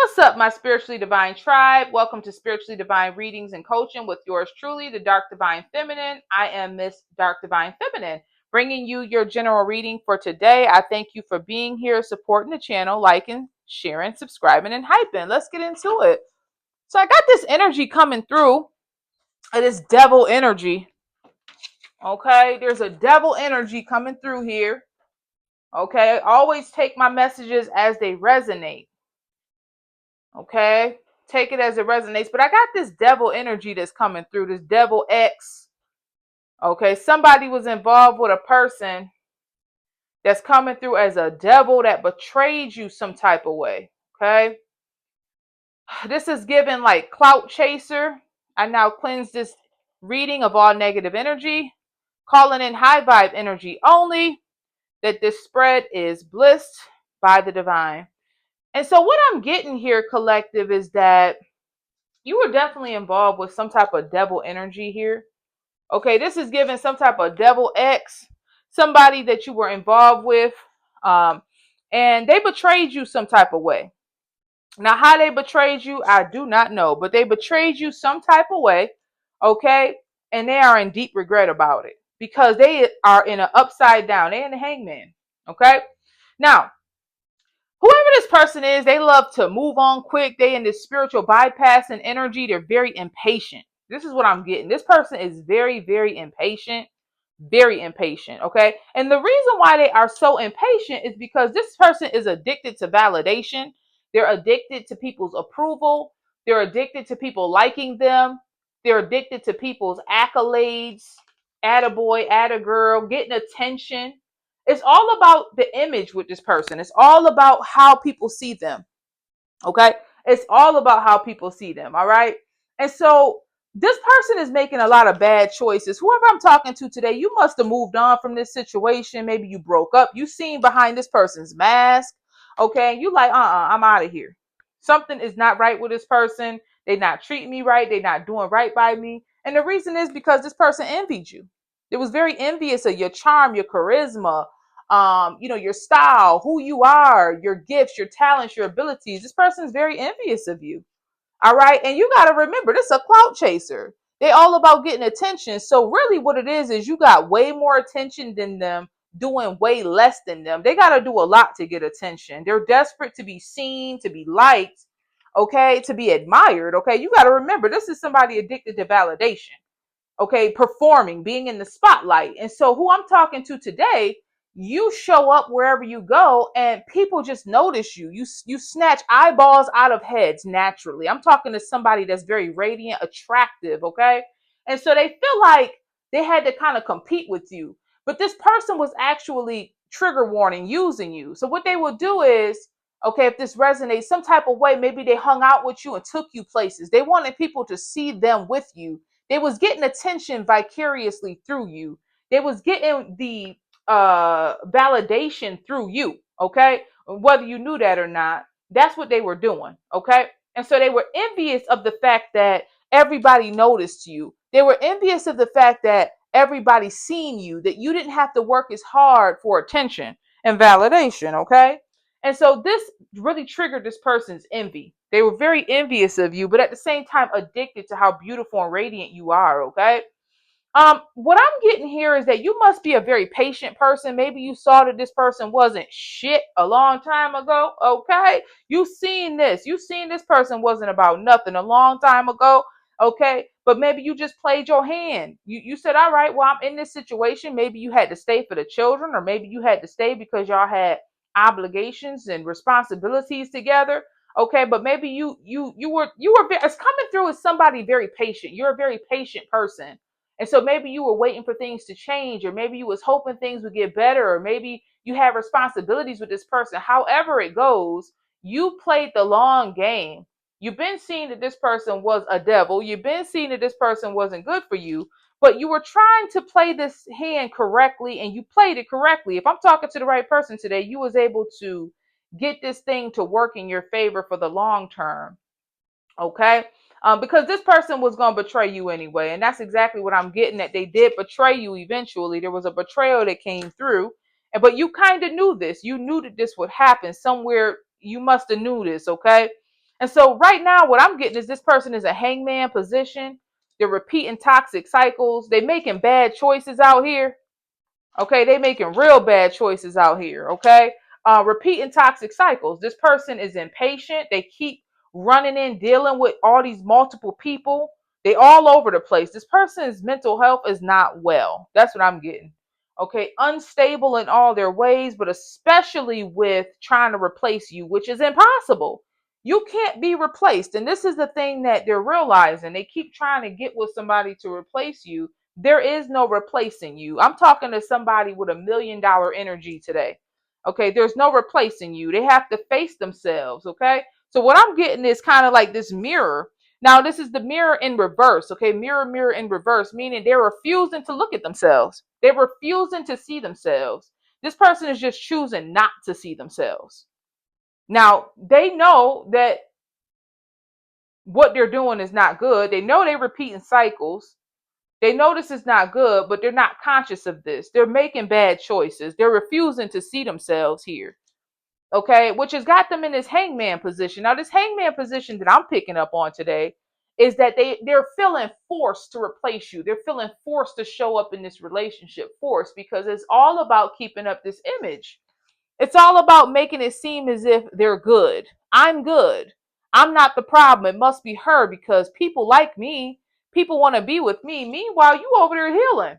What's up, my spiritually divine tribe? Welcome to Spiritually Divine Readings and Coaching with yours truly, the Dark Divine Feminine. I am Miss Dark Divine Feminine, bringing you your general reading for today. I thank you for being here, supporting the channel, liking, sharing, subscribing, and hyping. Let's get into it. So I got this energy coming through, this devil energy. Okay, there's a devil energy coming through here. Okay, always take my messages as they resonate. Okay, take it as it resonates. But I got this devil energy that's coming through, this devil X. Okay, somebody was involved with a person that's coming through as a devil that betrayed you some type of way. Okay, this is given like clout chaser. I now cleanse this reading of all negative energy, calling in high vibe energy only, that this spread is blissed by the divine. And so what I'm getting here, collective, is that you were definitely involved with some type of devil energy here. Okay, this is giving some type of devil X, somebody that you were involved with, and they betrayed you some type of way. Now, how they betrayed you, I do not know, but they betrayed you some type of way, okay, and they are in deep regret about it because they are in an upside down, they're in the hangman, okay. Now, whoever this person is, they love to move on quick. They in this spiritual bypassing energy. They're very impatient. This is what I'm getting. This person is very, very impatient. Very impatient. Okay. And the reason why they are so impatient is because this person is addicted to validation. They're addicted to people's approval. They're addicted to people liking them. They're addicted to people's accolades, attaboy, attagirl, getting attention. It's all about the image with this person. It's all about how people see them. Okay. It's all about how people see them. All right. And so this person is making a lot of bad choices. Whoever I'm talking to today, you must have moved on from this situation. Maybe you broke up. You seen behind this person's mask. Okay. You like, I'm out of here. Something is not right with this person. They're not treating me right. They're not doing right by me. And the reason is because this person envied you. It was very envious of your charm, your charisma, your style, who you are, your gifts, your talents, your abilities. This person is very envious of you. All right. And you got to remember, this is a clout chaser. They all about getting attention. So really what it is you got way more attention than them, doing way less than them. They got to do a lot to get attention. They're desperate to be seen, to be liked, okay, to be admired. Okay. You got to remember, this is somebody addicted to validation. Okay, performing, being in the spotlight. And so who I'm talking to today, you show up wherever you go and people just notice you. You snatch eyeballs out of heads naturally. I'm talking to somebody that's very radiant, attractive, okay? And so they feel like they had to kind of compete with you. But this person was actually trigger warning using you. So what they will do is, okay, if this resonates some type of way, maybe they hung out with you and took you places. They wanted people to see them with you. They was getting attention vicariously through you. They was getting the validation through you. Okay, whether you knew that or not, that's what they were doing. Okay, and so they were envious of the fact that everybody noticed you. They were envious of the fact that everybody seen you. That you didn't have to work as hard for attention and validation. Okay, and so this really triggered this person's envy. They were very envious of you, but at the same time addicted to how beautiful and radiant you are, okay? What I'm getting here is that you must be a very patient person. Maybe you saw that this person wasn't shit a long time ago, okay? You seen this. You seen this person wasn't about nothing a long time ago, okay? But maybe you just played your hand. You said, all right, well, I'm in this situation. Maybe you had to stay for the children, or maybe you had to stay because y'all had obligations and responsibilities together. Okay, but maybe you were it's coming through as somebody very patient. You're a very patient person. And so maybe you were waiting for things to change, or maybe you was hoping things would get better, or maybe you have responsibilities with this person. However it goes, you played the long game. You've been seeing that this person was a devil. You've been seeing that this person wasn't good for you, but you were trying to play this hand correctly, and you played it correctly. If I'm talking to the right person today, you was able to get this thing to work in your favor for the long term. Okay. Because this person was going to betray you anyway. And that's exactly what I'm getting at. They did betray you eventually. There was a betrayal that came through. But you kind of knew this. You knew that this would happen somewhere. You must have knew this. Okay. And so right now, what I'm getting is this person is a hangman position. They're repeating toxic cycles. They're making bad choices out here. Okay, they making real bad choices out here. Okay, repeating toxic cycles. This person is impatient. They keep running in, dealing with all these multiple people. They all over the place. This person's mental health is not well. That's what I'm getting. Okay, unstable in all their ways, but especially with trying to replace you, which is impossible. You can't be replaced. And this is the thing that they're realizing. They keep trying to get with somebody to replace you. There is no replacing you. I'm talking to somebody with $1 million energy today. Okay, there's no replacing you. They have to face themselves. Okay, so what I'm getting is kind of like this mirror. Now, this is the mirror in reverse. Okay, mirror, mirror in reverse, meaning they're refusing to look at themselves. They're refusing to see themselves. This person is just choosing not to see themselves. Now, they know that what they're doing is not good. They know they're repeating cycles. They know this is not good, but they're not conscious of this. They're making bad choices. They're refusing to see themselves here. Okay, which has got them in this hangman position. Now, this hangman position that I'm picking up on today is that they're feeling forced to replace you. They're feeling forced to show up in this relationship, forced, because it's all about keeping up this image. It's all about making it seem as if they're good. I'm good. I'm not the problem. It must be her because people like me. People want to be with me. Meanwhile, you over there healing.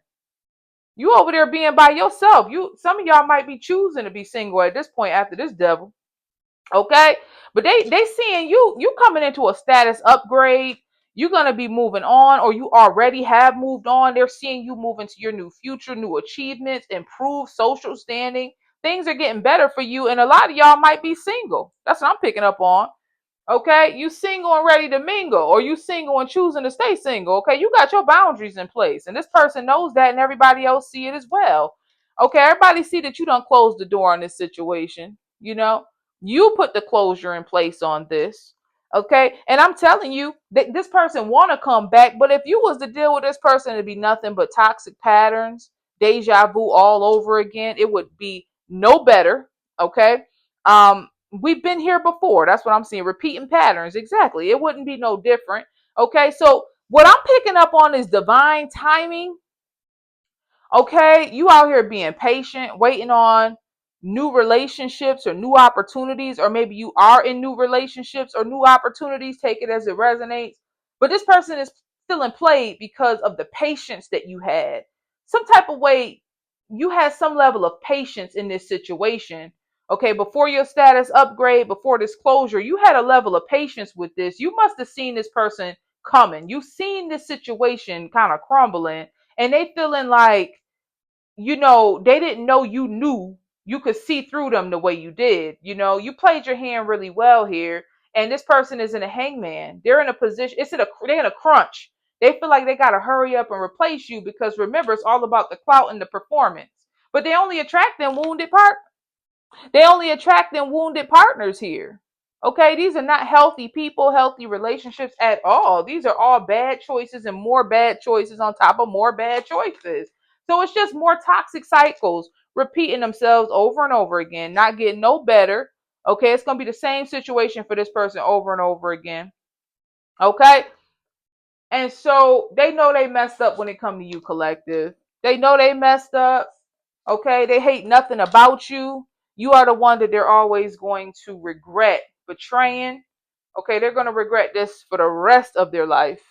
You over there being by yourself. Some of y'all might be choosing to be single at this point after this devil. Okay? But they seeing you coming into a status upgrade. You're gonna be moving on, or you already have moved on. They're seeing you move into your new future, new achievements, improved social standing. Things are getting better for you, and a lot of y'all might be single. That's what I'm picking up on. Okay, you single and ready to mingle, or you single and choosing to stay single. Okay, you got your boundaries in place, and this person knows that, and everybody else see it as well. Okay, everybody see that you don't close the door on this situation. You put the closure in place on this. Okay, and I'm telling you that this person want to come back, but if you was to deal with this person, it'd be nothing but toxic patterns, deja vu all over again. It would be no better. Okay, we've been here before. That's what I'm seeing. Repeating patterns. Exactly. It wouldn't be no different. Okay. So what I'm picking up on is divine timing. Okay. You out here being patient, waiting on new relationships or new opportunities, or maybe you are in new relationships or new opportunities. Take it as it resonates. But this person is feeling played because of the patience that you had. Some type of way you had some level of patience in this situation. Okay, before your status upgrade, before this closure, you had a level of patience with this. You must have seen this person coming. You've seen this situation kind of crumbling, and they feeling like, they didn't know you knew you could see through them the way you did. You played your hand really well here, and this person is in a hangman. They're in a position, they're in a crunch. They feel like they got to hurry up and replace you because remember, it's all about the clout and the performance. But they only attract them wounded partners. They only attract them wounded partners here. Okay, these are not healthy people, healthy relationships at all. These are all bad choices and more bad choices on top of more bad choices. So it's just more toxic cycles repeating themselves over and over again, not getting no better. Okay, it's going to be the same situation for this person over and over again. Okay, and so they know they messed up when it comes to you, collective. They know they messed up. Okay, they hate nothing about you. You are the one that they're always going to regret betraying. Okay, they're going to regret this for the rest of their life.